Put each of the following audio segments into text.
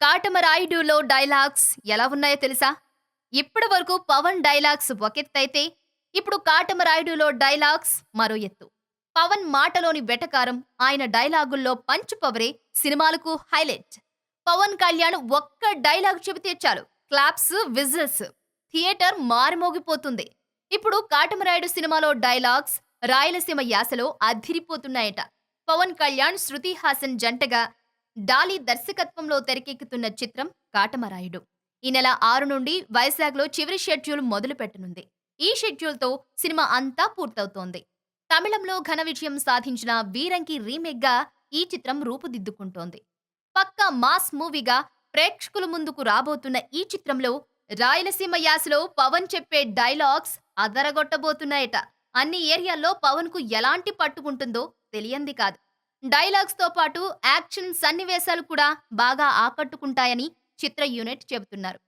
'కాటమరాయుడులో' dialogues ఎలా ఉన్నాయో తెలుసా? ఇప్పటి వరకు పవన్ డైలాగ్స్ ఒకెత్తైతే, ఇప్పుడు 'కాటమరాయుడులో' డైలాగ్స్ మరో ఎత్తు. పవన్ మాటలోని వెటకారం, ఆయన డైలాగుల్లో పంచ్ పవరే సినిమాలకు హైలైట్. పవన్ కళ్యాణ్ ఒక్క డైలాగ్ చెబితే చాలు క్లాప్స్, విజిల్స్. థియేటర్ మారుమోగిపోతుంది. ఇప్పుడు 'కాటమరాయుడు' సినిమాలో డైలాగ్స్ రాయలసీమ యాసలో అద్దిరిపోతున్నాయట. పవన్ కళ్యాణ్, శృతి హాసన్ జంటగా డాలీ దర్శకత్వంలో తెరకెక్కుతున్న చిత్రం 'కాటమరాయుడు'. ఈ నెల 6 నుండి వైజాగ్‌లో చివరి షెడ్యూల్ మొదలు పెట్టనుంది. ఈ షెడ్యూల్‌తో సినిమా అంతా పూర్తవుతోంది. తమిళంలో ఘన విజయం సాధించిన 'వీరంకి' రీమేక్‌గా ఈ చిత్రం రూపుదిద్దుకుంటోంది. పక్కా మాస్ మూవీగా ప్రేక్షకుల ముందుకు రాబోతున్న ఈ చిత్రంలో రాయలసీమ యాసలో పవన్ చెప్పే డైలాగ్స్ అదరగొట్టబోతున్నాయట. అన్ని ఏరియాల్లో పవన్‌కు ఎలాంటి పట్టు ఉంటుందో తెలియంది కాదు. డైలాగ్స్‌తో పాటు యాక్షన్ సన్నివేశాలు కూడా బాగా ఆకట్టుకుంటాయని చిత్ర యూనిట్ చెబుతున్నారు.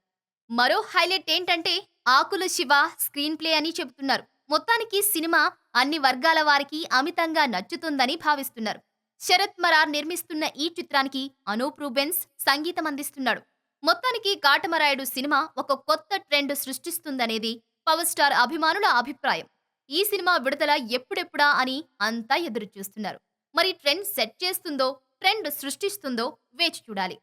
మరో హైలైట్ ఏంటంటే 'ఆకుల శివ' స్క్రీన్ ప్లే అని చెబుతున్నారు. మొత్తానికి సినిమా అన్ని వర్గాల వారికి అమితంగా నచ్చుతుందని భావిస్తున్నారు. శరత్ మరార్ నిర్మిస్తున్న ఈ చిత్రానికి అనూప్ రూబెన్స్ సంగీతం అందిస్తున్నాడు. మొత్తానికి 'కాటమరాయుడు' సినిమా ఒక కొత్త ట్రెండ్ సృష్టిస్తుందనేది పవర్ స్టార్ అభిమానుల అభిప్రాయం. ఈ సినిమా విడుదల ఎప్పుడెప్పుడా అని అంతా ఎదురుచూస్తున్నారు. మరి ట్రెండ్ సెట్ చేస్తుందో, ట్రెండ్ సృష్టిస్తుందో వేచి చూడాలి.